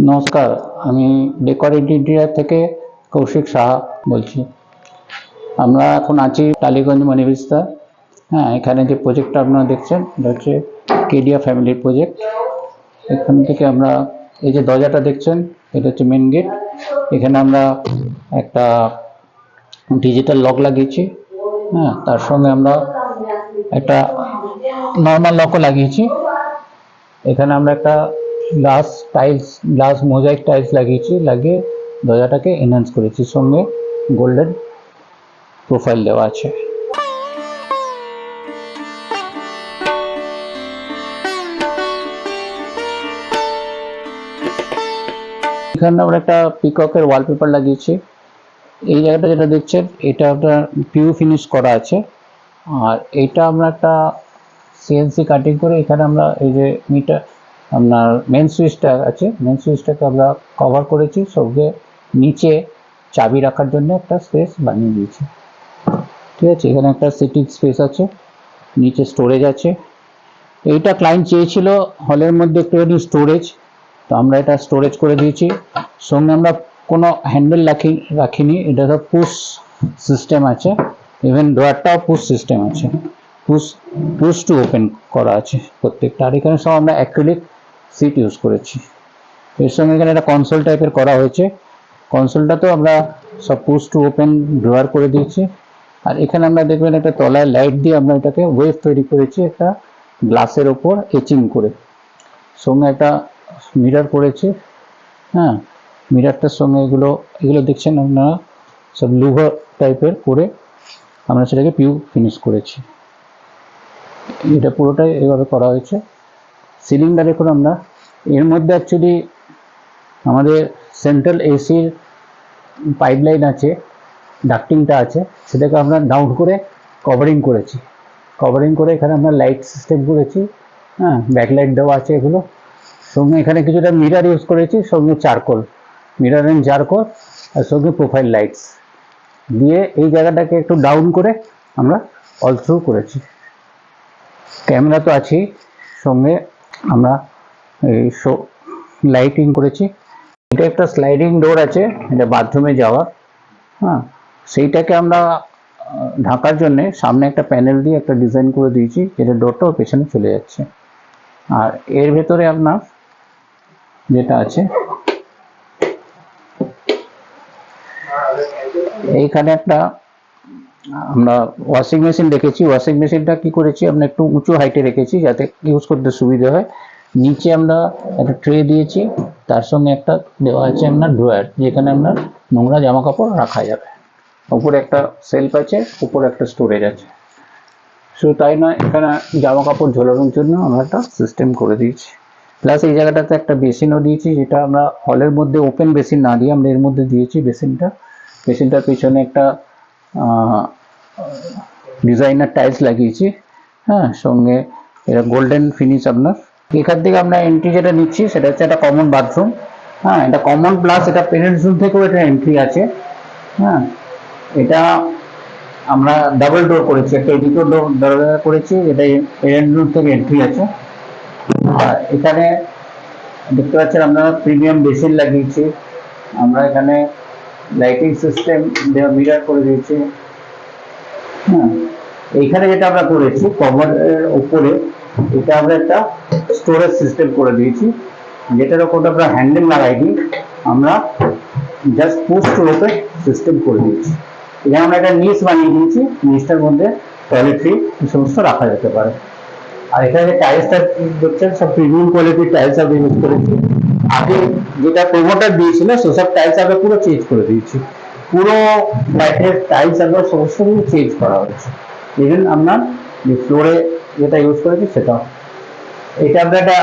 নমস্কার, আমি decor interior থেকে কৌশিক সাহা বলছি। আমরা এখন আছি টালিগঞ্জ মনিবিস্তা। হ্যাঁ, এখানে যে প্রজেক্টটা আপনারা দেখছেন এটা হচ্ছে কেডিয়া ফ্যামিলির প্রজেক্ট। এখান থেকে আমরা এই যে দরজাটা দেখছেন এটা হচ্ছে মেন গেট। এখানে আমরা একটা ডিজিটাল লক লাগিয়েছি। হ্যাঁ, তার সঙ্গে আমরা একটা নর্মাল লকও লাগিয়েছি। এখানে আমরা একটা গ্লাস মোজাইক টাইলস লাগিয়েছি, লাগিয়ে দরজাটাকে এনহ্যান্স করেছি, সঙ্গে গোল্ডেন প্রোফাইল দেওয়া আছে। এখানে আমরা একটা পিককের ওয়ালপেপার লাগিয়েছি। এই জায়গাটা যেটা দেখছেন এটা একটা পিউ ফিনিশ করা আছে, আর এইটা আমরা একটা সিএনসি কাটিং করে এখানে আমরা এই যে মিটার আপনার মেন সুইচটা আছে, মেন সুইচটাকে আমরা কভার করেছি, সঙ্গে নিচে চাবি রাখার জন্য একটা স্পেস বানিয়ে দিয়েছি। ঠিক আছে, এখানে একটা সিটিং স্পেস আছে, নিচে স্টোরেজ আছে। এইটা ক্লায়েন্ট চেয়েছিল হলের মধ্যে একটুখানি স্টোরেজ, তো আমরা এটা স্টোরেজ করে দিয়েছি। সঙ্গে আমরা কোনো হ্যান্ডেল রাখিনি, এটা তো পুশ সিস্টেম আছে, ইভেন ডোয়ারটাও পুশ সিস্টেম আছে, পুশ টু ওপেন করা আছে প্রত্যেকটা। আর এখানে সব আমরা অ্যাক্রিলিক সিট ইউজ করেছি। এর সঙ্গে এখানে একটা কনসোল টাইপের করা হয়েছে, কনসোলটাতেও আমরা সব পুশ টু ওপেন ড্রয়ার করে দিয়েছি। আর এখানে আমরা দেখবেন একটা তলায় লাইট দিয়ে আমরা এটাকে ওয়েভ তৈরি করেছি একটা গ্লাসের ওপর এচিং করে, সঙ্গে একটা মিরর করেছি। হ্যাঁ, মিররটার সঙ্গে এগুলো দেখছেন আপনারা সব লুভার টাইপের করে আমরা সেটাকে পিউ ফিনিশ করেছি। এটা পুরোটাই এভাবে করা হয়েছে। সিলিংটা দেখুন, আমরা এর মধ্যে অ্যাকচুয়ালি আমাদের সেন্ট্রাল এসির পাইপলাইন আছে, ডাক্টিংটা আছে, সেটাকে আমরা ডাউন করে কভারিং করেছি। কভারিং করে এখানে আমরা লাইট সিস্টেম করেছি। হ্যাঁ, ব্যাকলাইট দেওয়া আছে এগুলো। সঙ্গে এখানে কিছুটা মিরর ইউজ করেছি, সঙ্গে চারকোল, মিরর অ্যান্ড চারকোল, আর সঙ্গে প্রোফাইল লাইটস দিয়ে এই জায়গাটাকে একটু ডাউন করে আমরা অল থ্রু করেছি। ক্যামেরা তো আছেই, সঙ্গে আমরা এই লাইটিং করেছি। এটা একটা স্লাইডিং ডোর আছে, এটা বাথরুমে যাওয়া। হ্যাঁ, সেইটাকে আমরা ঢাকার জন্যে সামনে একটা প্যানেল দিয়ে একটা ডিজাইন করে দিয়েছি, যেটা ডোরটাও পেছনে চলে যাচ্ছে। আর এর ভেতরে আপনার যেটা আছে, এইখানে একটা আমরা ওয়াশিং মেশিন রেখেছি। ওয়াশিং মেশিনটা কি করেছি, আমরা একটু উঁচু হাইটে রেখেছি যাতে ইউজ করতে সুবিধা হয়। নিচে আমরা একটা ট্রে দিয়েছি, তার সঙ্গে একটা দেওয়া আছে আপনার ড্রয়ার, যেখানে আপনার নোংরা জামা কাপড় রাখা যাবে। উপরে একটা সেলফ আছে, উপরে একটা স্টোরেজ আছে। শুধু তাই নয়, এখানে জামা কাপড় ঝোলানোর জন্য আমরা একটা সিস্টেম করে দিয়েছি। প্লাস এই জায়গাটাতে একটা বেসিনও দিয়েছি, যেটা আমরা হলের মধ্যে ওপেন বেসিন না দিয়ে আমরা এর মধ্যে দিয়েছি বেসিনটার পিছনে একটা ডিজাইনার টাইলস লাগিয়েছি। হ্যাঁ, সঙ্গে এটা গোল্ডেন ফিনিশ আপনার। এখান থেকে আমরা এন্ট্রি যেটা নিচ্ছি সেটা হচ্ছে একটা কমন বাথরুম। হ্যাঁ, এটা কমন প্লাস এটা পেরেন্টস রুম থেকেও এটা এন্ট্রি আছে। হ্যাঁ, এটা আমরা ডাবল ডোর করেছি, একটা এদিকেও দরজা করেছি, এটা পেরেন্ট রুম থেকে এন্ট্রি আছে। আর এখানে দেখতে পাচ্ছেন আপনারা প্রিমিয়াম বেসিন লাগিয়েছি আমরা, এখানে লাইটিং সিস্টেম দেওয়া, মিরর করে দিয়েছি। হ্যাঁ, এইখানে যেটা আমরা করেছি কভারের উপরে এটা আমরা একটা স্টোরেজ সিস্টেম করে দিয়েছি, যেটার ওপর আমরা হ্যান্ডেল লাগাইনি, আমরা just push to open system করে দিয়েছি। এখানে আমরা একটা নিচ বানিয়ে দিয়েছি, নিচটার মধ্যে টয়লেট্রি সমস্ত রাখা যেতে পারে। আর এখানে যে টাইলসটা দেখছেন সব প্রিমিয়াম কোয়ালিটির টাইলস আমরা ইউজ করেছি। আগে যেটা প্রোমোটার দিয়েছিল সেসব টাইলস আমরা পুরো চেঞ্জ করে দিয়েছি, পুরো ফ্ল্যাটের টাইলস আমরা সমস্ত কিছু চেঞ্জ করা হয়েছে। ইভেন আপনার যে ফ্লোরে যেটা ইউজ করেছি সেটাও, এটা আমরা একটা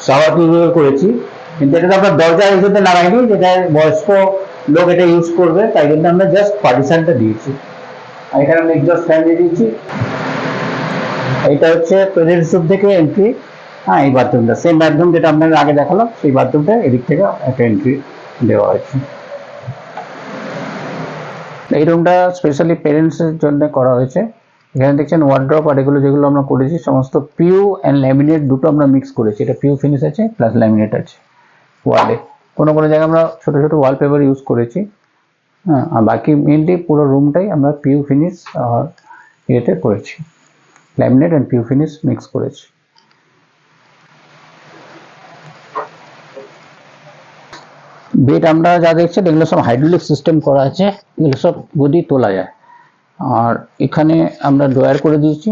শাওয়ার ইউজ করেছি, কিন্তু এটা তো আমরা দরজা হিসেবে লাগাইনি, যেটা বয়স্ক লোক এটা ইউজ করবে, তাই জন্য আমরা জাস্ট পার্টিশনটা দিয়েছি। আর এখানে আমরা এক্সস্ট ফ্যান দিয়ে দিয়েছি। এটা হচ্ছে পেরেন্টস রুম থেকে এন্ট্রি। হ্যাঁ, এই বাথরুমটা সেম বাথরুম যেটা আপনাদের আগে দেখালাম, সেই বাথরুমটা এদিক থেকে একটা এন্ট্রি দেওয়া হয়েছে। এই রুমটা স্পেশালি পেরেন্টসের জন্য করা হয়েছে। এখানে দেখছেন ওয়ার্ড্রপ আর এগুলো যেগুলো আমরা করেছি সমস্ত পিউ অ্যান্ড ল্যামিনেট দুটো আমরা মিক্স করেছি। এটা পিউ ফিনিশ আছে প্লাস ল্যামিনেট আছে। ওয়ালে। কোনো কোনো জায়গায় আমরা ছোট ছোট ওয়ালপেপার ইউজ করেছি। হ্যাঁ, আর বাকি মেনলি পুরো রুমটাই আমরা পিউ ফিনিশ আর ইয়েতে করেছি, laminate and PU finish mix করেছি। বেড আমরা যা দেখছেন এগুলো সব হাইড্রোলিক সিস্টেম করা আছে, এগুলো সব গদি তোলা যায়। আর এখানে আমরা ড্রয়ার করে দিয়েছি,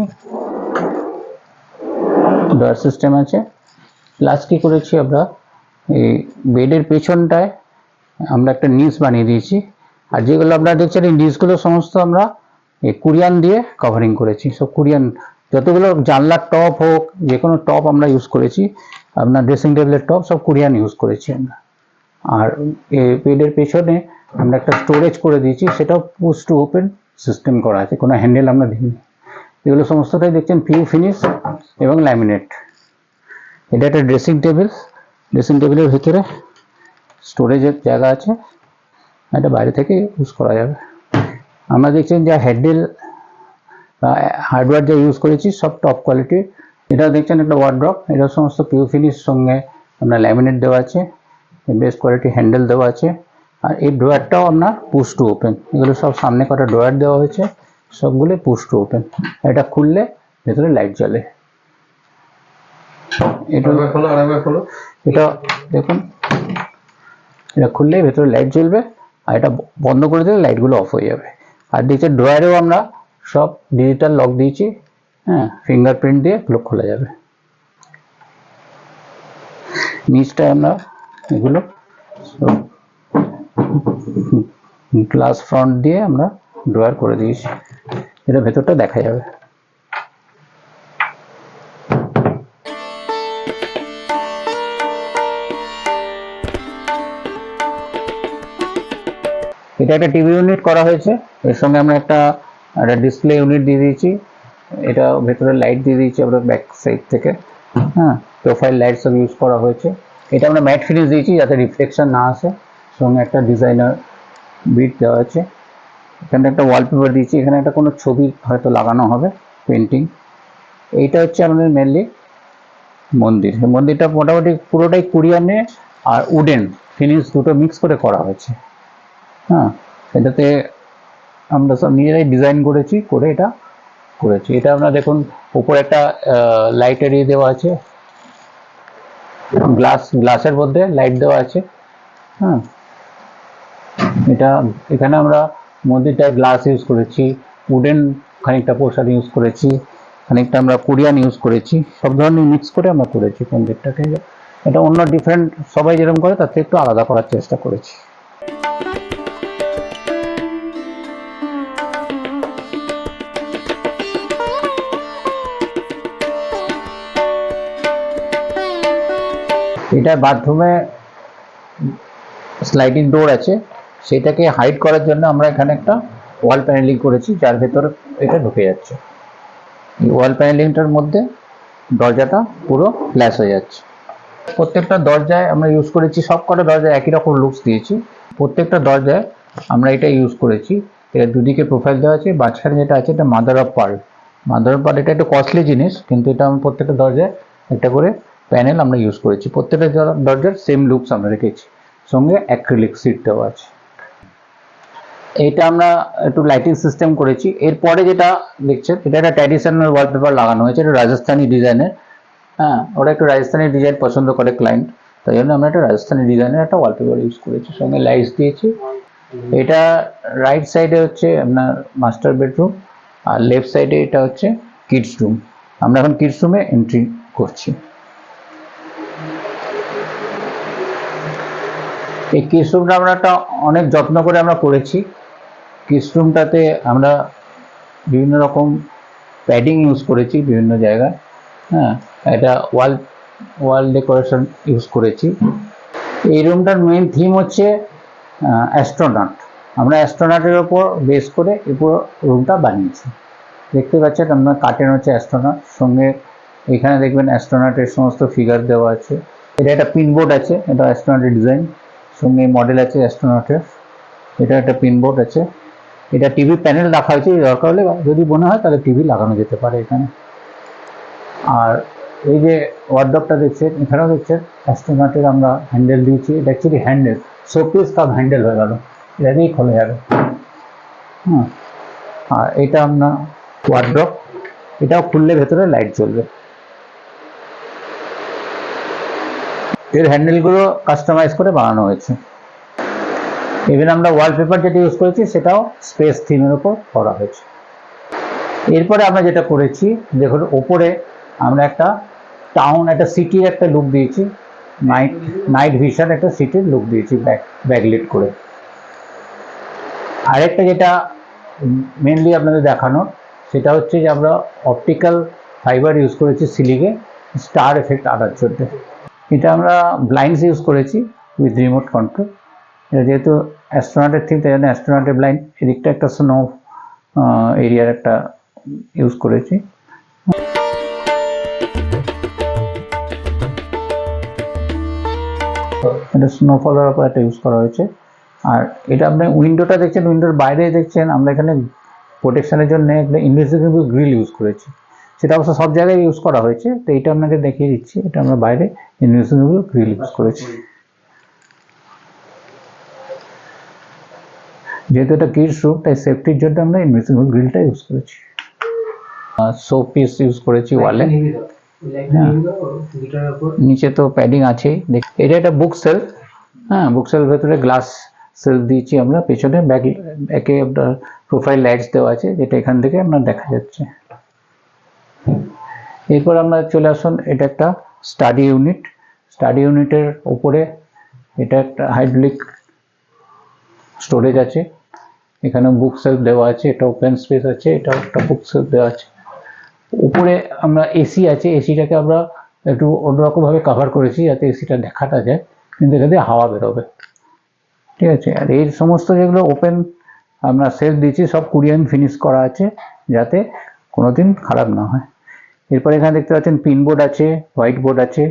ড্রয়ার সিস্টেম আছে। প্লাস কি করেছি আমরা, এই বেডের পেছনটায় আমরা একটা নিচ বানিয়ে দিয়েছি। আর যেগুলো আপনারা দেখছেন এই নিচগুলো সমস্ত আমরা এই কুরিয়ান দিয়ে কভারিং করেছি। সব কুরিয়ান, যতগুলো জানলার টপ হোক, যে কোনো টপ আমরা ইউজ করেছি, আপনার ড্রেসিং টেবিলের টপ সব কুরিয়ান ইউজ করেছি আমরা। আর এই বেডের পেছনে আমরা একটা স্টোরেজ করে দিয়েছি, সেটাও পুশ টু ওপেন সিস্টেম করা আছে, কোনো হ্যান্ডেল আমরা দিইনি। এগুলো সমস্তটাই দেখছেন পিউ ফিনিশ এবং ল্যামিনেট। এটা একটা ড্রেসিং টেবিল, ড্রেসিং টেবিলের ভিতরে স্টোরেজের জায়গা আছে, এটা বাইরে থেকে ইউজ করা যাবে। আমরা দেখছেন যে হ্যান্ডেল হার্ডওয়্যার যা ইউজ করেছি সব টপ কোয়ালিটির। এটা দেখছেন একটা ওয়ার্ড্রপ, এটা সমস্ত পিউ ফিনিশ, সঙ্গে আপনার ল্যামিনেট দেওয়া আছে, বেস্ট কোয়ালিটি হ্যান্ডেল দেওয়া আছে। আর এই ড্রয়ারটাও আপনার পুশ টু ওপেন, এগুলো সব সামনে কটা ড্রয়ার দেওয়া হয়েছে, সবগুলো পুশ টু ওপেন। এটা খুললে ভেতরে লাইট জ্বলে। এটা দেখুন, এটা খুললেই ভেতরে লাইট জ্বলবে, আর এটা বন্ধ করে দিলে লাইটগুলো অফ হয়ে যাবে। আর দেখছি ড্রয়ারেও আমরা সব ডিজিটাল লক দিয়েছি, হ্যাঁ, ফিঙ্গারপ্রিন্ট দিয়ে লক খোলা যাবে। নিচটায় আমরা এগুলো গ্লাস ফ্রন্ট দিয়ে আমরা ড্রয়ার করে দিয়েছি, এটা ভেতরটা দেখা যাবে। এটা একটা টিভি ইউনিট করা হয়েছে, এর সঙ্গে আমরা একটা ডিসপ্লে ইউনিট দিয়ে দিয়েছি। এটা ভেতরে লাইট দিয়ে দিয়েছি আমরা ব্যাক সাইড থেকে, হ্যাঁ, প্রোফাইল লাইট সব ইউজ করা হয়েছে। এটা আমরা ম্যাট ফিনিশ দিয়েছি যাতে রিফ্লেকশন না আসে, সঙ্গে একটা ডিজাইনার বিট দেওয়া আছে। এখানে একটা ওয়ালপেপার দিয়েছি, এখানে একটা কোনো ছবি হয়তো লাগানো হবে, পেন্টিং। এইটা হচ্ছে আমাদের মেনলি মন্দির। মন্দিরটা মোটামুটি পুরোটাই কুরিয়ানে আর উডেন ফিনিশ দুটো মিক্স করে করা হয়েছে। হ্যাঁ, এটাতে আমরা সব নিজেরাই ডিজাইন করেছি, করে এটা করেছি। এটা আমরা দেখুন উপরে একটা লাইটের ইয়ে দেওয়া আছে, গ্লাসের মধ্যে লাইট দেওয়া আছে। হ্যাঁ, এটা এখানে আমরা মন্দিরটায় গ্লাস ইউজ করেছি, উডেন খানিকটা পোর্শন ইউজ করেছি, খানিকটা আমরা কুরিয়ান ইউজ করেছি, সব ধরনের মিক্স করে আমরা করেছি মন্দিরটাকে। এটা অন্য ডিফারেন্ট, সবাই যেরকম করে তার থেকে একটু আলাদা করার চেষ্টা করেছি। এটা বাথরুমে স্লাইডিং ডোর আছে, সেটাকে হাইড করার জন্য আমরা এখানে একটা ওয়াল প্যানেলিং করেছি, যার ভেতরে এটা ঢুকে যাচ্ছে। এই ওয়াল প্যানেলিংটার মধ্যে দরজাটা পুরো গ্লাস হয়ে যাচ্ছে। প্রত্যেকটা দরজায় আমরা ইউজ করেছি, সব কটা দরজায় একই রকম লুকস দিয়েছি। প্রত্যেকটা দরজায় আমরা এটা ইউজ করেছি। এটা দুদিকে প্রোফাইল দেওয়া আছে, মাঝখানে যেটা আছে এটা mother of pearl. Mother of pearl এটা একটু কস্টলি জিনিস, কিন্তু এটা আমরা প্রত্যেকটা দরজায় একটা করে প্যানেল আমরা ইউজ করেছি। প্রত্যেকটা দরজার সেম লুকস আমরা রেখেছি, সঙ্গে অ্যাক্রিলিক সিট দেওয়া আছে। এটা আমরা একটু লাইটিং সিস্টেম করেছি। এরপরে যেটা দেখছেন এটা একটা ট্র্যাডিশনাল ওয়ালপেপার লাগানো হয়েছে, এটা রাজস্থানি ডিজাইনের। হ্যাঁ, ওরা একটু রাজস্থানি ডিজাইন পছন্দ করে ক্লায়েন্ট, তাই জন্য আমরা একটা রাজস্থানি ডিজাইনের একটা ওয়ালপেপার ইউজ করেছি, সঙ্গে লাইটস দিয়েছি। এটা রাইট সাইডে হচ্ছে আপনার মাস্টার বেডরুম, আর লেফট সাইডে এটা হচ্ছে কিডস রুম। আমরা এখন কিডস রুমে এন্ট্রি করছি। এই কিডস রুমটা আমরা একটা অনেক যত্ন করে আমরা করেছি। কিডস রুমটাতে আমরা বিভিন্ন রকম প্যাডিং ইউজ করেছি বিভিন্ন জায়গায়। হ্যাঁ, এটা ওয়াল ডেকোরেশন ইউজ করেছি। এই রুমটার মেইন থিম হচ্ছে অ্যাস্ট্রোনট। আমরা অ্যাস্ট্রোনটের ওপর বেস করে এই পুরো রুমটা বানিয়েছি। দেখতে পাচ্ছেন আপনার কার্টেন হচ্ছে অ্যাস্ট্রোনট, সঙ্গে এখানে দেখবেন অ্যাস্ট্রোনটের সমস্ত ফিগার দেওয়া আছে। এটা একটা পিনবোর্ড আছে, এটা অ্যাস্ট্রোনটের ডিজাইন, সঙ্গে মডেল আছে অ্যাস্ট্রোনটের। এটা একটা পিনবোর্ড আছে। এটা টিভি প্যানেল রাখা হয়েছে, দরকার হলে যদি মনে হয় তাহলে টিভি লাগানো যেতে পারে এখানে। আর এই যে ওয়ার্ডরোবটা দেখছেন, এখানেও দেখছেন অ্যাস্ট্রোনটের আমরা হ্যান্ডেল দিয়েছি, এটা actually handle, showpiece cup handle হয়ে গেল, এটা দিয়েই খোলা যাবে। আর এটা আমরা ওয়ার্ড্রপ, এটাও খুললে ভেতরে লাইট জ্বলবে। এর হ্যান্ডেলগুলো কাস্টমাইজ করে বানানো হয়েছে। ইভেন আমরা ওয়ালপেপার যেটা ইউজ করেছি সেটাও স্পেস থিমের উপর করা হয়েছে। এরপরে আমরা যেটা করেছি, দেখুন ওপরে আমরা একটা টাউন, একটা সিটির একটা লুক দিয়েছি, নাইট ভিশন একটা সিটির লুক দিয়েছি ব্যাকলিট করে। আরেকটা যেটা মেনলি আপনাদের দেখানো, সেটা হচ্ছে যে আমরা অপটিক্যাল ফাইবার ইউজ করেছি সিলিংয়ে স্টার এফেক্ট আনার জন্য। এটা আমরা ব্লাইন্ডস ইউজ করেছি উইথ রিমোট কন্ট্রোল। এটা যেহেতু অ্যাস্ট্রোনটের থিম, তাই জন্য অ্যাস্ট্রোনটের ব্লাইন্ড, এদিকটা একটা স্নো এরিয়ার একটা ইউজ করেছি। এটা স্নোফলের উপর একটা ইউজ করা হয়েছে। আর এটা আপনি উইন্ডোটা দেখছেন, উইন্ডোর বাইরে দেখছেন আমরা এখানে প্রোটেকশনের জন্য একটা ইনভিজিবল গ্রিল ইউজ করেছি। সেটা অবশ্য সব জায়গায় ইউজ করা হয়েছে, তো এটা আপনাকে দেখিয়ে দিচ্ছি। এটা আমরা বাইরে ইনভিজিবল গ্রিল ইউজ করেছি। যেহেতু এটা কিডস রুম, তাই সেফটির জন্য আমরা ইনভিজিবল গ্রিলটা ইউজ করেছি। শো পিস ইউজ করেছি ওয়ালে, নিচে তো প্যাডিং আছে। এটা একটা বুক সেলফ, বুক সেলফ ভেতরে গ্লাস সেলফ দিয়েছি আমরা, পেছনে ব্যাকে আপনার প্রোফাইল লাইটস দেওয়া আছে, যেটা এখান থেকে আপনার দেখা যাচ্ছে। এরপর আমরা চলে আসুন, এটা একটা স্টাডি ইউনিট। স্টাডি ইউনিটের উপরে এটা একটা হাইড্রোলিক স্টোরেজ আছে, এখানে বুক সেলফ দেওয়া আছে, এটা ওপেন স্পেস আছে, এটা একটা বুক সেলফ দেওয়া আছে। উপরে আমরা এসি আছে, এসিটাকে আমরা একটু অন্যরকমভাবে কভার করেছি যাতে এসিটা দেখাটা যায়, কিন্তু এটা দিয়ে হাওয়া বেরোবে, ঠিক আছে। আর এই সমস্ত যেগুলো ওপেন আমরা সেলফ দিয়েছি সব কোরিয়ান ফিনিশ করা আছে, যাতে কোনোদিন খারাপ না হয়। এরপর এখানে দেখতে পাচ্ছেন পিন বোর্ড আছে, হোয়াইট বোর্ড আছে,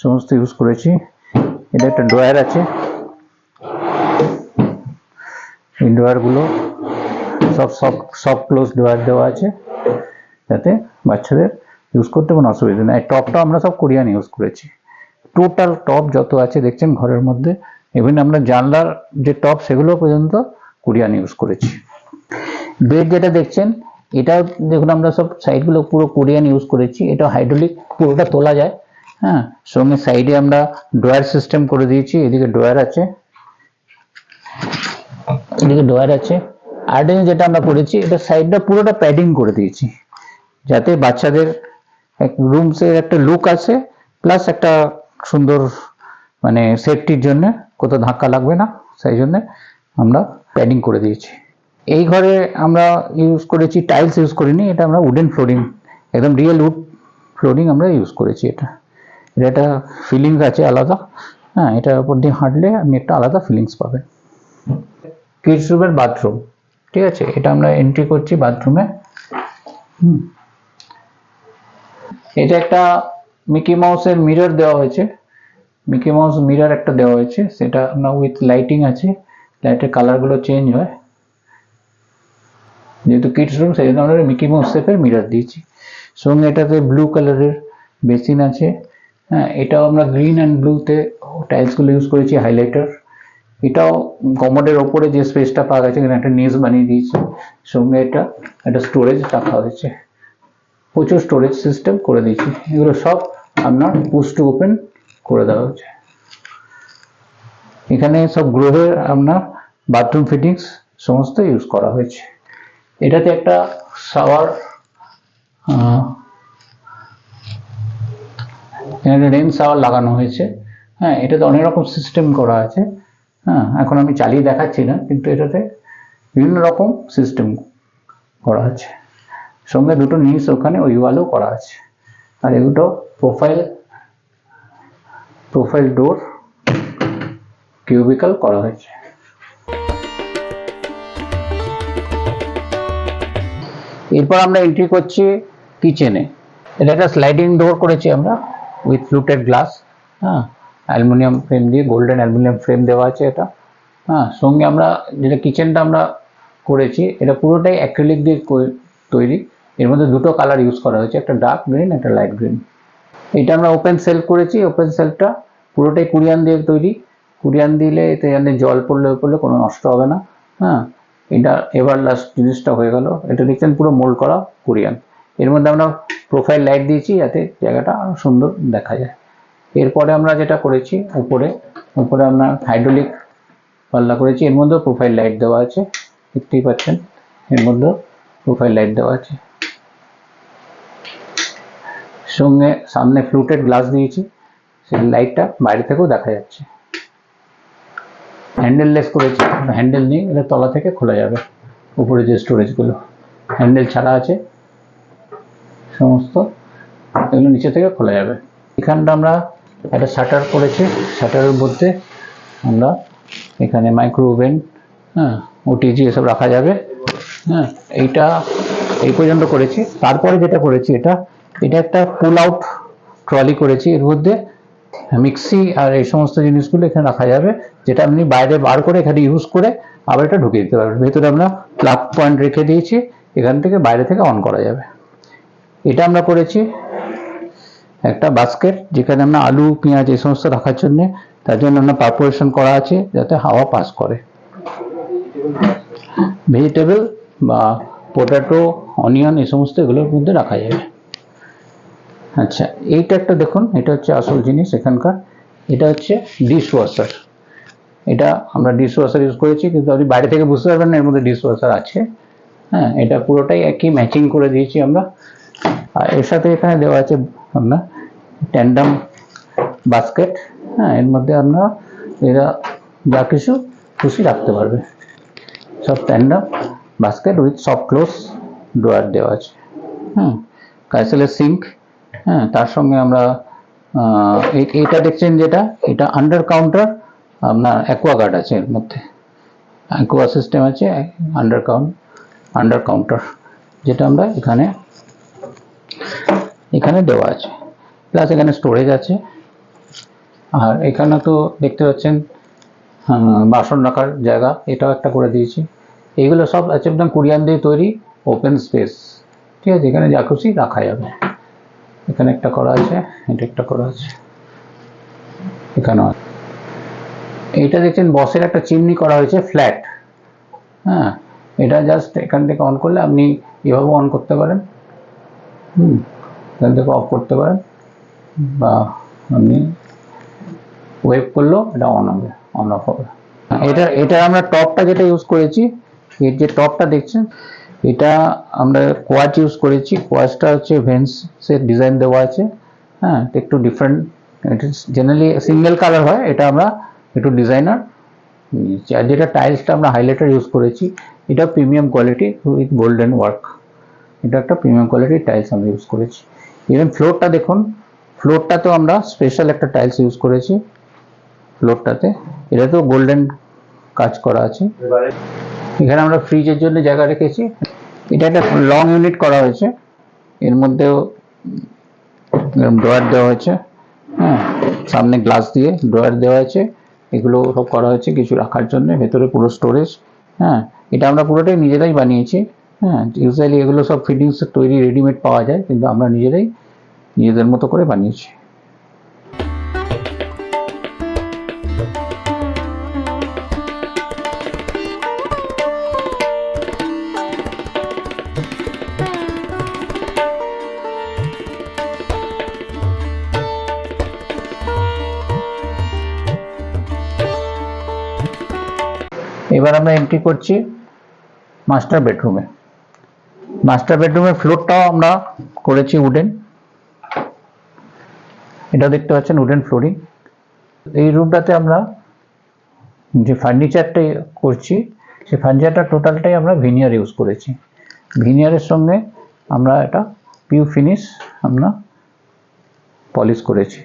সমস্ত ইউজ করেছি। এটা একটা ড্রয়ার আছে, এই ড্রয়ারগুলো সব ক্লোজ ড্রয়ার দেওয়া আছে, যাতে বাচ্চাদের ইউজ করতে কোনো অসুবিধা নেই। টপটা আমরা সব কোরিয়ান ইউজ করেছি। টোটাল টপ যত আছে দেখছেন ঘরের মধ্যে, ইভেন আমরা জানলার যে টপ সেগুলো পর্যন্ত কোরিয়ান ইউজ করেছি। বেড যেটা দেখছেন, এটাও দেখুন আমরা সব সাইডগুলো পুরো কোরিয়ান ইউজ করেছি। এটা হাইড্রোলিক, পুরোটা তোলা যায়। সঙ্গে সাইডে আমরা ড্রয়ার সিস্টেম করে দিয়েছি, এদিকে ড্রয়ার আছে, এদিকে ড্রয়ার আছে। আর যেটা আমরা করেছি, এটা সাইডটা পুরোটা প্যাডিং করে দিয়েছি, যাতে বাচ্চাদের রুমসের একটা লুক আছে, প্লাস একটা সুন্দর মানে সেফটির জন্য কোথাও ধাক্কা লাগবে না, সেই জন্য আমরা প্যাডিং করে দিয়েছি। এই ঘরে আমরা ইউজ করেছি টাইলস, ইউজ করিনি, এটা আমরা উডেন ফ্লোরিং, একদম রিয়েল উড ফ্লোরিং আমরা ইউজ করেছি। এটা একটা ফিলিংস আছে আলাদা, এটার উপর দিয়ে হাঁটলে আপনি একটা আলাদা ফিলিংস পাবেন। কিডস রুমের বাথরুম, ঠিক আছে, এটা আমরা এন্ট্রি করছি বাথরুমে। এটা একটা মিকি মাউসের মিরর দেওয়া হয়েছে, মিকি মাউস মিরর একটা দেওয়া হয়েছে, সেটা আমরা উইথ লাইটিং আছে, লাইটের কালারগুলো চেঞ্জ হয়। যেহেতু কিডস রুম, সেই জন্য আমরা মিকি মাউস শেপের মিরর দিয়েছি। সঙ্গে এটাতে ব্লু কালারের বেসিন আছে। এটাও আমরা গ্রিন অ্যান্ড ব্লুতে টাইলসগুলো ইউজ করেছি, হাইলাইটার। এটাও কমোডের ওপরে যে স্পেসটা পাওয়া গেছে, এখানে একটা নিচ বানিয়ে দিয়েছি। সঙ্গে এটা একটা স্টোরেজ রাখা হয়েছে, প্রচুর স্টোরেজ সিস্টেম করে দিয়েছি। এগুলো সব আপনার পুশ টু ওপেন করে দেওয়া হচ্ছে। এখানে সব গ্রোভের আপনার বাথরুম ফিটিংস সমস্ত ইউজ করা হয়েছে। এটাতে একটা শাওয়ার, এখানে রেন শাওয়ার লাগানো হয়েছে। এটাতে অনেক রকম সিস্টেম করা আছে। এখন আমি চালিয়ে দেখাচ্ছি না, কিন্তু এটাতে বিভিন্ন রকম সিস্টেম করা আছে। সঙ্গে দুটো নিচ ওখানে ওই ওয়ালও করা আছে। আর এগুলো প্রোফাইল ডোর কিউবিক্যাল করা হয়েছে। এরপর আমরা এন্ট্রি করছি কিচেনে। এটা একটা স্লাইডিং ডোর করেছি আমরা with fluted glass, aluminium frame দিয়ে, গোল্ডেন অ্যালুমিনিয়াম ফ্রেম দেওয়া আছে এটা। সঙ্গে আমরা যেটা কিচেনটা আমরা করেছি, এটা পুরোটাই অ্যাক্রিলিক দিয়ে তৈরি। এর মধ্যে দুটো কালার ইউজ করা হয়েছে, একটা ডার্ক গ্রিন, একটা লাইট গ্রিন। এটা আমরা ওপেন সেলফ করেছি, ওপেন সেলফটা পুরোটাই কোরিয়ান দিয়ে তৈরি। কোরিয়ান দিলে এতে জল পড়লে কোনো নষ্ট হবে না। হ্যাঁ, এটা এবার লাস্ট জিনিসটা হয়ে গেল। এটা দেখছেন পুরো মোল্ড করা কোরিয়ান। এর মধ্যে আমরা প্রোফাইল লাইট দিয়েছি যাতে জায়গাটা আরো সুন্দর দেখা যায়। এরপরে আমরা যেটা করেছি, উপরে আমরা হাইড্রোলিক পাল্লা করেছি। এর মধ্যেও প্রোফাইল লাইট দেওয়া আছে, দেখতেই পাচ্ছেন এর মধ্যেও প্রোফাইল লাইট দেওয়া আছে। সঙ্গে সামনে ফ্লুটেড গ্লাস দিয়েছি, সেই লাইটটা বাইরে থেকেও দেখা যাচ্ছে। হ্যান্ডেললেস করেছি, হ্যান্ডেল নেই, এটা তলা থেকে খোলা যাবে। উপরে যে স্টোরেজগুলো হ্যান্ডেল ছাড়া আছে সমস্ত, এগুলো নিচে থেকে খোলা যাবে। এখানটা আমরা একটা শাটার করেছি, শাটারের মধ্যে আমরা এখানে মাইক্রো ওভেন, হ্যাঁ, ওটিজি এসব রাখা যাবে। হ্যাঁ, এইটা এই পর্যন্ত করেছি। তারপরে যেটা করেছি, এটা একটা পুল আউট ট্রলি করেছি। এর মধ্যে মিক্সি আর এই সমস্ত জিনিসগুলো এখানে রাখা যাবে, যেটা আপনি বাইরে বার করে এখানে ইউজ করে আবার এটা ঢুকিয়ে দিতে পারবেন। ভেতরে আমরা প্লাগ পয়েন্ট রেখে দিয়েছি, এখান থেকে বাইরে থেকে অন করা যাবে। এটা আমরা করেছি একটা বাস্কেট, যেখানে আমরা আলু পেঁয়াজ এই সমস্ত রাখার জন্য, তার জন্য আমরা পারফোরেশন করা আছে যাতে হাওয়া পাস করে। ভেজিটেবল বা পটেটো, অনিয়ন এই সমস্ত এগুলোর মধ্যে রাখা যাবে। আচ্ছা, এইটা একটা দেখুন, এটা হচ্ছে আসল জিনিস এখানকার। এটা হচ্ছে ডিশ ওয়াশার। এটা আমরা ডিশ ওয়াশার ইউজ করেছি, কিন্তু আপনি বাইরে থেকে বুঝতে পারবেন না এর মধ্যে ডিশ ওয়াশার আছে। হ্যাঁ, এটা পুরোটাই একই ম্যাচিং করে দিয়েছি আমরা। আর এর সাথে এখানে দেওয়া আছে আমরা ট্যান্ডাম বাস্কেট। হ্যাঁ, এর মধ্যে আমরা এরা যা কিছু খুশি রাখতে পারবে। সব tandem basket with soft close drawer দেওয়া আছে। হ্যাঁ, কাইসেলের সিঙ্ক। হ্যাঁ, তার সঙ্গে আমরা এইটা দেখছেন যেটা, এটা আন্ডার কাউন্টার আপনার অ্যাকোয়াগার্ড আছে, এর মধ্যে অ্যাকোয়া সিস্টেম আছে, আন্ডার কাউন্টার, যেটা আমরা এখানে দেওয়া আছে। প্লাস এখানে স্টোরেজ আছে। আর এখানে তো দেখতে পাচ্ছেন বাসন রাখার জায়গা, এটাও একটা করে দিয়েছি। এইগুলো সব আছে একদম কোরিয়ান দিয়ে তৈরি ওপেন স্পেস। ঠিক আছে, এখানে যা খুশি রাখা যাবে। এখানে একটা করা আছে, এটা একটা করা আছে, এখানেও আছে। এইটা দেখছেন বসের একটা চিমনি করা হয়েছে ফ্ল্যাট। হ্যাঁ, এটা জাস্ট এখান থেকে অন করলে আপনি এভাবে অন করতে পারেন, এখান থেকে অফ করতে পারেন, বা আপনি ওয়েভ করলেও এটা অন হবে, অন অফ হবে। এটা আমরা টপটা যেটা ইউজ করেছি, এর যে টপটা দেখছেন, এটা আমরা কোয়াচ ইউজ করেছি। কোয়াচটা হচ্ছে ভেন্সের ডিজাইন দেওয়া আছে। হ্যাঁ, একটু ডিফারেন্ট, এটা জেনারেলি সিঙ্গেল কালার হয়, এটা আমরা একটু ডিজাইনার নিয়েছি। আর যেটা টাইলসটা আমরা হাইলাইটার ইউজ করেছি, এটা premium quality with golden work. এটা একটা প্রিমিয়াম কোয়ালিটির টাইলস আমরা ইউজ করেছি। ইভেন ফ্লোরটা দেখুন, ফ্লোরটাতেও আমরা স্পেশাল একটা টাইলস ইউজ করেছি। ফ্লোরটাতে এটাতেও গোল্ডেন কাজ করা আছে। এখানে আমরা ফ্রিজের জন্য জায়গা রেখেছি। এটা একটা লং ইউনিট করা হয়েছে, এর মধ্যেও ড্রয়ার দেওয়া হয়েছে। হ্যাঁ, সামনে গ্লাস দিয়ে ড্রয়ার দেওয়া আছে। এগুলো সব করা হয়েছে কিছু রাখার জন্য, ভেতরে পুরো স্টোরেজ। হ্যাঁ, এটা আমরা পুরোটাই নিজেরাই বানিয়েছি। হ্যাঁ, ইউজুয়ালি এগুলো সব ফিটিংস তৈরি রেডিমেড পাওয়া যায়, কিন্তু আমরা নিজেদের মতো করে বানিয়েছি। এবার আমরা এন্ট্রি করছি মাস্টার বেডরুমে। মাস্টার বেডরুমের ফ্লোরটাও আমরা করেছি উডেন। এটা দেখতে পাচ্ছেন উডেন ফ্লোরিং। এই রুমটাতে আমরা যে ফার্নিচারটা করছি, সেই ফার্নিচারটা টোটালটাই আমরা ভিনিয়ার ইউজ করেছি। ভিনিয়ারের সঙ্গে আমরা এটা পিউ ফিনিশ আমরা পলিশ করেছি।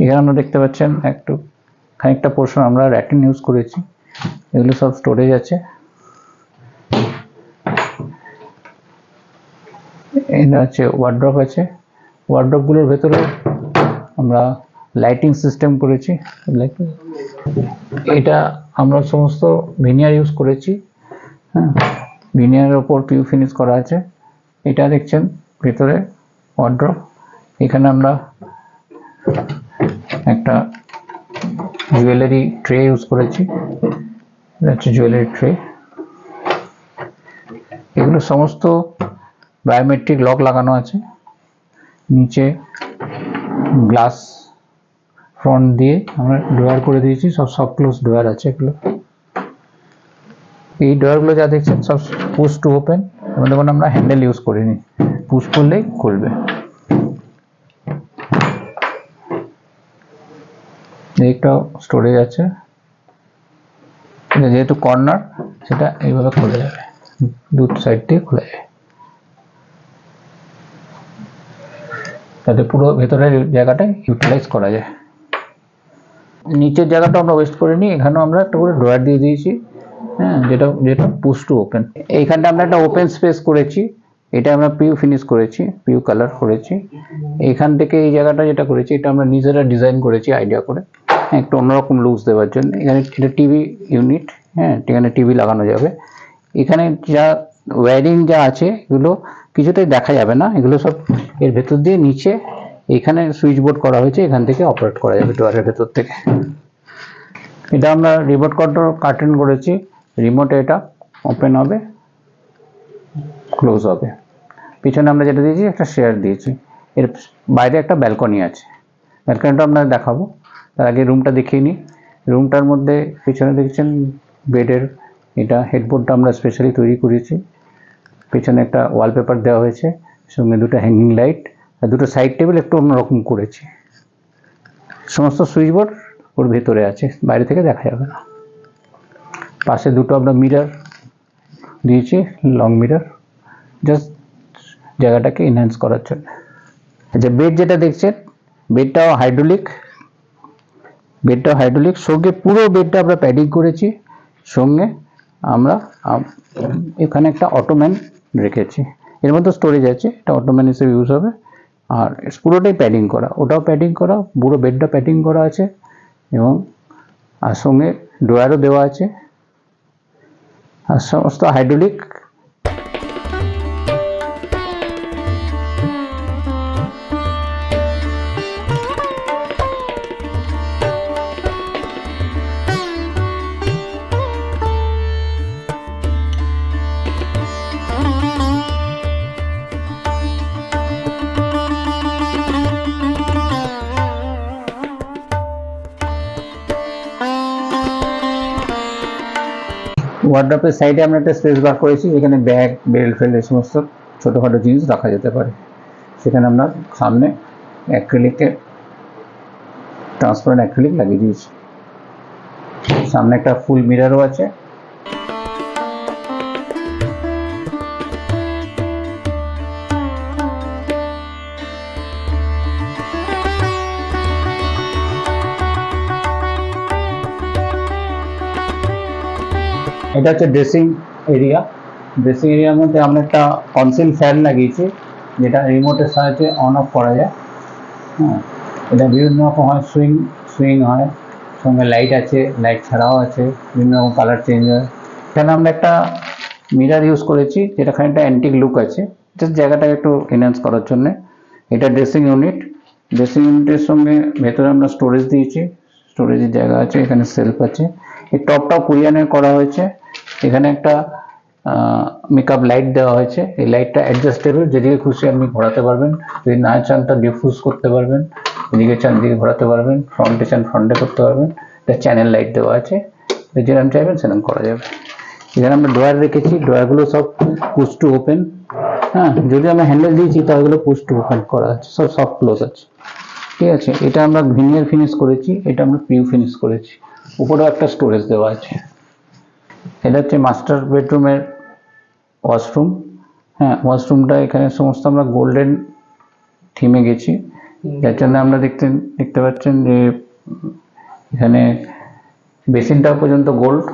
এখানে আমরা দেখতে পাচ্ছেন খানিকটা পোর্শন আমরা র্যাটিন ইউজ করেছি। এগুলো সব স্টোরেজ আছে। এটা হচ্ছে ওয়ার্ড্রপ আছে। ওয়ার্ড্রপগুলোর ভেতরে আমরা লাইটিং সিস্টেম করেছি। এটা আমরা সমস্ত ভিনিয়ার ইউজ করেছি। হ্যাঁ, ভিনিয়ারের ওপর পিউ ফিনিশ করা আছে। এটা দেখছেন ভেতরে ওয়ার্ড্রপ। এখানে আমরা একটা জুয়েলারি ট্রে ইউজ করেছি, এটা হচ্ছে জুয়েলারি ট্রে। এগুলো সমস্ত বায়োমেট্রিক লক লাগানো আছে, নিচে গ্লাস ফ্রন্ট দিয়ে আমরা ড্রয়ার করে দিয়েছি, সব ক্লোজ ড্রয়ার আছে এগুলো। এই ড্রয়ারগুলো যা দেখছেন সব পুশ টু ওপেন, এবং দেখুন আমরা হ্যান্ডেল ইউজ করিনি, পুশ করলেই খুলবে। একটা স্টোরেজ আছে, যেহেতু কর্নার সেটা এইভাবে খুলে যাবে, দু সাইড দিয়ে খুলে যাবে, যাতে পুরো ভেতরের জায়গাটা ইউটিলাইজ করা যায়। নিচের জায়গাটা আমরা ওয়েস্ট করিনি, এখানেও আমরা একটা করে ড্রয়ার দিয়ে দিয়েছি, হ্যাঁ, যেটা পুশ টু ওপেন। এইখানটা আমরা একটা ওপেন স্পেস করেছি, এটা আমরা পিউ ফিনিশ করেছি, পিউ কালার করেছি। এইখান থেকে এই জায়গাটা যেটা করেছি এটা আমরা নিজেরা ডিজাইন করেছি আইডিয়া করে, একটু অন্যরকম লুকস দেওয়ার জন্য। এখানে এটা টিভি ইউনিট, হ্যাঁ, এখানে টিভি লাগানো যাবে। এখানে যা ওয়্যারিং যা আছে এগুলো কিছুতেই দেখা যাবে না, এগুলো সব এর ভেতর দিয়ে নিচে এখানে সুইচ বোর্ড করা হয়েছে, এখান থেকে অপারেট করা যাবে ডোয়ারের ভেতর থেকে। এটা আমরা রিমোট কন্ট্রোল কার্টেন করেছি, রিমোটে এটা ওপেন হবে, ক্লোজ হবে। পিছনে আমরা যেটা দিয়েছি একটা শেয়ার দিয়েছি, এর বাইরে একটা ব্যালকনি আছে, ব্যালকনিটা আমরা দেখাবো। তার আগে রুমটা দেখিয়ে নিই। রুমটার মধ্যে পিছনে দেখছেন বেডের এটা হেডবোর্ডটা আমরা স্পেশালি তৈরি করেছি, পিছনে একটা ওয়ালপেপার দেওয়া হয়েছে, সঙ্গে দুটো হ্যাঙ্গিং লাইট আর দুটো সাইড টেবিল একটু অন্যরকম করেছি। সমস্ত সুইচ বোর্ড ওর ভেতরে আছে, বাইরে থেকে দেখা যাবে না। পাশে দুটো আমরা মিরর দিয়েছি, লং মিরর, জাস্ট জায়গাটাকে এনহ্যান্স করার জন্য। আচ্ছা, বেড যেটা দেখছেন বেডটাও হাইড্রোলিক, সঙ্গে পুরো বেডটা আমরা প্যাডিং করেছি, সঙ্গে আমরা এখানে একটা অটোম্যান রেখেছি, এর মধ্যে স্টোরেজ আছে, এটা অটোম্যান হিসেবে ইউজ হবে। আর পুরোটাই প্যাডিং করা, ওটাও প্যাডিং করা, পুরো বেডটা প্যাডিং করা আছে, এবং আর সঙ্গে ড্রয়ারও দেওয়া আছে, আর সমস্ত হাইড্রোলিক। ওয়ার্ড্রপের সাইডে আমরা একটা স্পেস বার করেছি, যেখানে ব্যাগ, বেল্ট ফেল্ট এই সমস্ত ছোটোখাটো জিনিস রাখা যেতে পারে। সেখানে আমরা সামনে অ্যাক্রিলিকের ট্রান্সপারেন্ট অ্যাক্রিলিক লাগিয়ে দিয়েছি, সামনে একটা ফুল মিররও আছে। এটা হচ্ছে ড্রেসিং এরিয়া। ড্রেসিং এরিয়ার মধ্যে আমরা একটা কনসিল ফ্যান লাগিয়েছি, যেটা রিমোটের সাহায্যে অন অফ করা যায়। হ্যাঁ, এটা বিভিন্ন রকম হয়, সুইং হয়, সঙ্গে লাইট আছে, লাইট ছাড়াও আছে, বিভিন্ন রকম কালার চেঞ্জ হয়। এখানে আমরা একটা মিরর ইউজ করেছি, যেটা খানিকটা অ্যান্টিক লুক আছে, জাস্ট জায়গাটাকে একটু এনহ্যান্স করার জন্যে। এটা ড্রেসিং ইউনিট, ড্রেসিং ইউনিটের সঙ্গে ভেতরে আমরা স্টোরেজ দিয়েছি, স্টোরেজের জায়গা আছে, এখানে সেলফ আছে। এই টপটাও কোরিয়ানের করা হয়েছে, এখানে একটা মেকআপ লাইট দেওয়া হয়েছে, এই লাইটটা অ্যাডজাস্টেবল, যেদিকে খুশি আপনি ঘোরাতে পারবেন, যদি না চান তা ডিফিউজ করতে পারবেন, এদিকে চান দিকে ঘোরাতে পারবেন, ফ্রন্টে চান ফ্রন্টে করতে পারবেন। এটা চ্যানেল লাইট দেওয়া আছে, যেরকম চাইবেন সেরকম করা যাবে। এখানে আমরা ড্রয়ার রেখেছি, ড্রয়ারগুলো সব পুশ টু ওপেন, হ্যাঁ, যদি আমরা হ্যান্ডেল দিয়েছি তাহলে এগুলো পুশ টু ওপেন করা আছে, সব সফট ক্লোজ আছে, ঠিক আছে। এটা আমরা ভিনিয়ার ফিনিশ করেছি, এটা আমরা পিউ ফিনিশ করেছি, উপরেও একটা স্টোরেজ দেওয়া আছে। এটা হচ্ছে মাস্টার বেডরুমের ওয়াশরুম, হ্যাঁ, ওয়াশরুমটা এখানে সমস্ত আমরা গোল্ডেন থিমে গেছি, যার জন্য আমরা দেখতে পাচ্ছেন যে এখানে বেসিনটাও পর্যন্ত গোল্ড,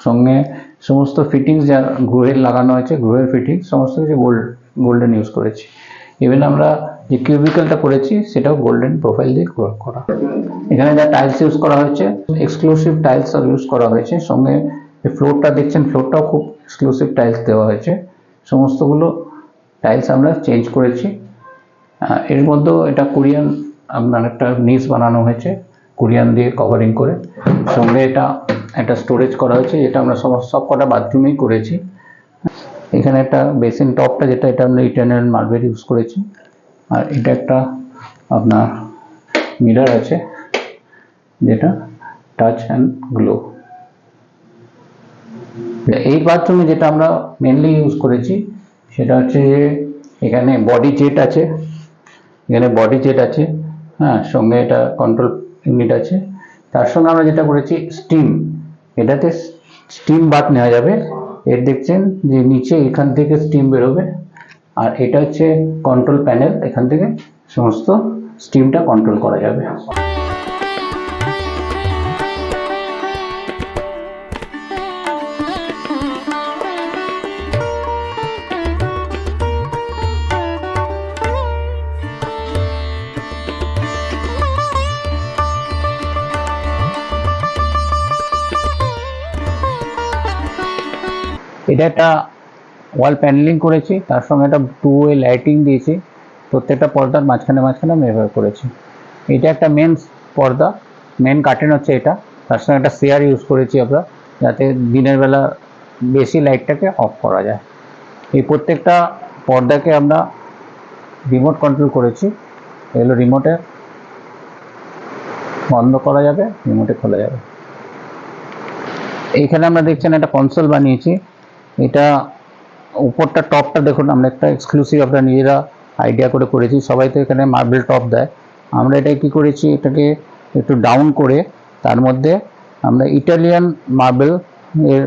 সঙ্গে সমস্ত ফিটিংস যা গ্রুয়ের লাগানো আছে, গ্রুয়ের ফিটিংস সমস্ত কিছু গোল্ডেন ইউজ করেছি। ইভেন আমরা যে কিউবিক্যালটা করেছি সেটাও গোল্ডেন প্রোফাইল দিয়ে করা। এখানে যা টাইলস ইউজ করা হয়েছে এক্সক্লুসিভ টাইলস ইউজ করা হয়েছে, সঙ্গে ফ্লোরটা দেখছেন, ফ্লোরটাও খুব এক্সক্লুসিভ টাইলস দেওয়া হয়েছে, সমস্তগুলো টাইলস আমরা চেঞ্জ করেছি। এর মধ্যেও এটা কোরিয়ান আপনার একটা নিচ বানানো হয়েছে কোরিয়ান দিয়ে কভারিং করে, সঙ্গে এটা একটা স্টোরেজ করা হয়েছে, যেটা আমরা সব কটা বাথরুমেই করেছি। এখানে একটা বেসিন টপটা, যেটা এটা আমরা ইটারনাল মার্বেল ইউজ করেছি। আর এটা একটা আপনার মিরর আছে, যেটা টাচ অ্যান্ড গ্লো। এই বাথরুমে যেটা আমরা মেনলি ইউজ করেছি সেটা হচ্ছে এখানে বডি জেট আছে, হ্যাঁ, সঙ্গে এটা কন্ট্রোল ইউনিট আছে। তার সঙ্গে আমরা যেটা করেছি স্টিম, এটাতে স্টিম বাথ নেওয়া যাবে। এর দেখছেন যে নিচে এখান থেকে স্টিম বেরোবে, আর এটা হচ্ছে কন্ট্রোল প্যানেল, এখান থেকে সমস্ত স্টিমটা কন্ট্রোল করা যাবে। এটা একটা ওয়াল প্যানেলিং করেছি, তার সঙ্গে একটা 2-ওয়ে লাইটিং দিয়েছি, প্রত্যেকটা পর্দার মাঝখানে আমি ব্যবহার করেছি। এটা একটা মেন পর্দা, মেন কার্টেন হচ্ছে এটা। তার সঙ্গে একটা চেয়ার ইউজ করেছি আমরা, যাতে দিনের বেলা বেশি লাইটটাকে অফ করা যায়। এই প্রত্যেকটা পর্দাকে আমরা রিমোট কন্ট্রোল করেছি। এগুলো রিমোটে বন্ধ করা যাবে, রিমোটে খোলা যাবে। এইখানে আমরা দেখছেন একটা কনসোল বানিয়েছি। এটা উপরটা টপটা দেখুন, আমরা একটা এক্সক্লুসিভ আমরা নিজেরা আইডিয়া করে করেছি। সবাই তো এখানে মার্বেল টপ দেয়, আমরা এটা কি করেছি, এটাকে একটু ডাউন করে তার মধ্যে আমরা ইটালিয়ান মার্বেল এর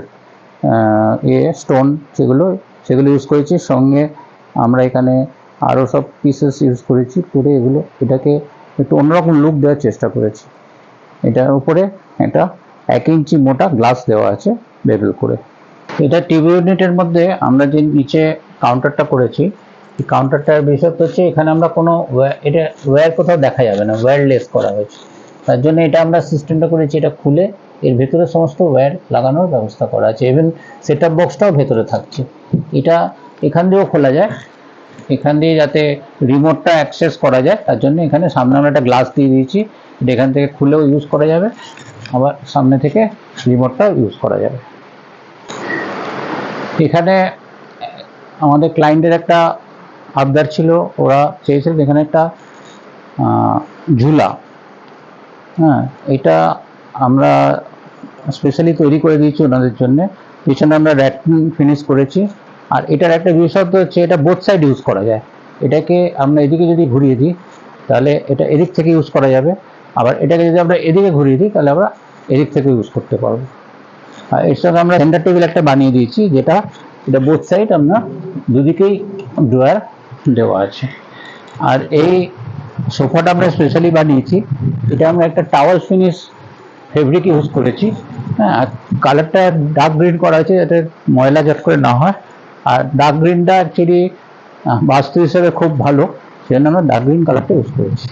স্টোন সেগুলো ইউজ করেছি। সঙ্গে আমরা এখানে আরও সব পিসেস ইউজ করেছি করে এটাকে একটু অন্যরকম লুক দেওয়ার চেষ্টা করেছি। এটার উপরে একটা 1 ইঞ্চি মোটা গ্লাস দেওয়া আছে বেবেল করে। এটা টিভি ইউনিটের মধ্যে আমরা যে নিচে কাউন্টারটা করেছি, এই কাউন্টারটার বিশেষত্ব হচ্ছে এখানে আমরা কোনো এটা ওয়্যার কোথাও দেখা যাবে না, ওয়্যারলেস করা হয়েছে। তার জন্য এটা আমরা সিস্টেমটা করেছি, এটা খুলে এর ভেতরে সমস্ত ওয়্যার লাগানোর ব্যবস্থা করা আছে, ইভেন সেট আপ বক্সটাও ভেতরে থাকছে। এটা এখান দিয়েও খোলা যায়, এখান দিয়ে যাতে রিমোটটা অ্যাক্সেস করা যায়, তার জন্য এখানে সামনে আমরা একটা গ্লাস দিয়ে দিয়েছি, এটা এখান থেকে খুলেও ইউজ করা যাবে, আবার সামনে থেকে রিমোটটাও ইউজ করা যাবে। এখানে আমাদের ক্লায়েন্টের একটা আবদার ছিল, ওরা চেয়েছিল এখানে একটা ঝুলা, হ্যাঁ, এটা আমরা স্পেশালি তৈরি করে দিয়েছি ওনাদের জন্য। পিছনে আমরা র্যাপিং ফিনিশ করেছি। আর এটার একটা বিশেষত্ব হচ্ছে এটা বোথ সাইড ইউজ করা যায়। এটাকে আমরা এদিকে যদি ঘুরিয়ে দিই তাহলে এটা এদিক থেকে ইউজ করা যাবে, আবার এটাকে যদি আমরা এদিকে ঘুরিয়ে দিই তাহলে আমরা এদিক থেকে ইউজ করতে পারবো। আর এর সঙ্গে আমরা সেন্টার টেবিল একটা বানিয়ে দিয়েছি, এটা বোথ সাইড আমরা দুদিকেই ড্রয়ার দেওয়া আছে। আর এই সোফাটা আমরা স্পেশালি বানিয়েছি, এটা আমরা একটা টাওয়াল ফিনিশ ফেব্রিক ইউজ করেছি, হ্যাঁ, আর কালারটা ডার্ক গ্রিন করা হয়েছে যাতে ময়লা জট করে না হয়। আর ডার্ক গ্রিনটা অ্যাকচুয়ালি বাস্তু হিসেবে খুব ভালো, সেজন্য আমরা ডার্ক গ্রিন কালারটা ইউজ করেছি।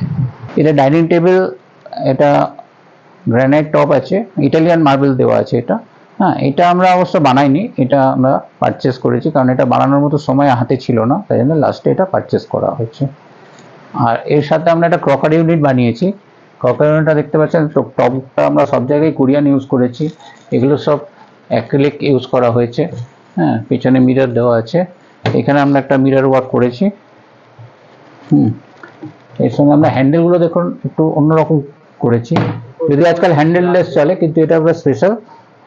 এটা ডাইনিং টেবিল, এটা গ্রানাইট টপ আছে, ইটালিয়ান মার্বেল দেওয়া আছে এটা, হ্যাঁ, এটা আমরা অবশ্য বানাইনি, এটা আমরা পারচেস করেছি, কারণ এটা বানানোর মতো সময় হাতে ছিল না, তাই জন্য লাস্টে এটা পারচেস করা হয়েছে। আর এর সাথে আমরা একটা ক্রকারি ইউনিট বানিয়েছি। ক্রকারি ইউনিটটা দেখতে পাচ্ছেন, টপটা আমরা সব জায়গায় কোরিয়ান ইউজ করেছি, এগুলো সব অ্যাক্রিলিক ইউজ করা হয়েছে, হ্যাঁ, পিছনে মিরর দেওয়া আছে, এখানে আমরা একটা মিরর ওয়ার্ক করেছি। এর সঙ্গে আমরা হ্যান্ডেলগুলো দেখুন একটু অন্যরকম করেছি, যদি আজকাল হ্যান্ডেললেস চলে, কিন্তু এটা আমরা স্পেশাল,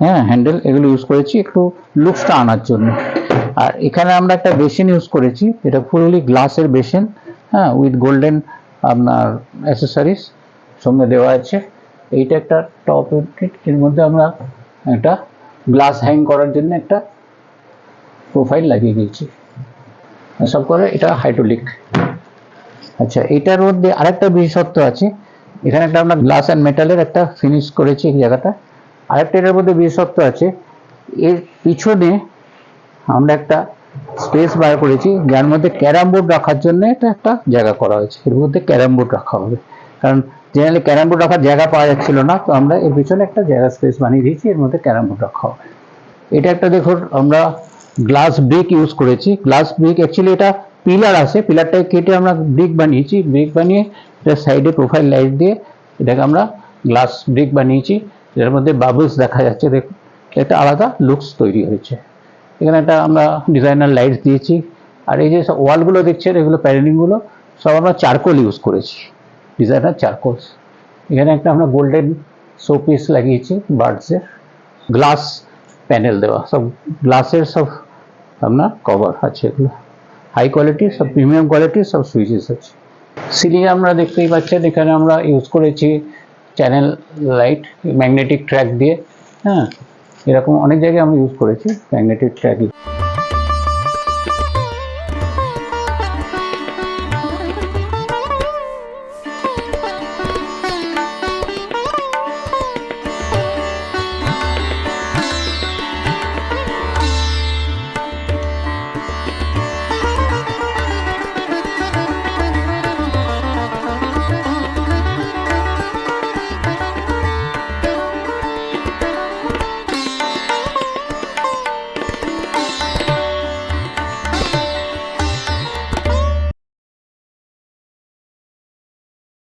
হ্যাঁ, হ্যান্ডেল এগুলো ইউজ করেছি একটু লুকসটা আনার জন্য। আর এখানে আমরা একটা বেসিন ইউজ করেছি, এটা ফুললি গ্লাসের বেসিন, হ্যাঁ, উইথ গোল্ডেন আপনার অ্যাসেসরিজ সঙ্গে দেওয়া আছে। এইটা একটা টপ ইউনিট, এর মধ্যে আমরা একটা গ্লাস হ্যাং করার জন্য একটা প্রোফাইল লাগিয়ে দিয়েছি, সব করে এটা হাইড্রোলিক। আচ্ছা, এটার মধ্যে আরেকটা বিশেষত্ব আছে, এখানে একটা আমরা গ্লাস অ্যান্ড মেটালের একটা ফিনিশ করেছি এই জায়গাটা। আরেকটা এটার মধ্যে বিশেষত্ব আছে, এর পিছনে আমরা একটা স্পেস বার করেছি, যার মধ্যে ক্যারাম বোর্ড রাখার জন্য এটা একটা জায়গা করা হয়েছে, এর মধ্যে ক্যারাম বোর্ড রাখা হবে, কারণ জেনারেলি ক্যারাম বোর্ড রাখার জায়গা পাওয়া যাচ্ছিল না, তো আমরা এর পিছনে একটা জায়গা স্পেস বানিয়ে দিয়েছি, এর মধ্যে ক্যারাম বোর্ড রাখা হবে। এটা একটা দেখুন আমরা গ্লাস ব্রিক ইউজ করেছি। গ্লাস ব্রিক অ্যাকচুয়ালি এটা পিলার আছে, পিলারটাকে কেটে আমরা ব্রিক বানিয়েছি, ব্রিক বানিয়ে এটা সাইডে প্রোফাইল লাইট দিয়ে এটাকে আমরা গ্লাস ব্রিক বানিয়েছি, এর মধ্যে বাবলস দেখা যাচ্ছে, দেখুন একটা আলাদা লুকস তৈরি হয়েছে। এখানে একটা আমরা ডিজাইনার লাইটস দিয়েছি। আর এই যে ওয়ালগুলো দেখছেন, এগুলো প্যানেলিংগুলো সব আমরা চারকোল ইউজ করেছি, ডিজাইনার চারকোলস। এখানে একটা আমরা গোল্ডেন শোপিস লাগিয়েছি বার্ডসের, গ্লাস প্যানেল দেওয়া, সব গ্লাসের সব আপনার কভার আছে, এগুলো হাই কোয়ালিটির সব প্রিমিয়াম কোয়ালিটির সব সুইচেস আছে। সিলিং আমরা দেখতেই পাচ্ছেন, এখানে আমরা ইউজ করেছি চ্যানেল লাইট ম্যাগনেটিক ট্র্যাক দিয়ে, হ্যাঁ এরকম অনেক জায়গায় আমরা ইউজ করেছি ম্যাগনেটিক ট্র্যাক।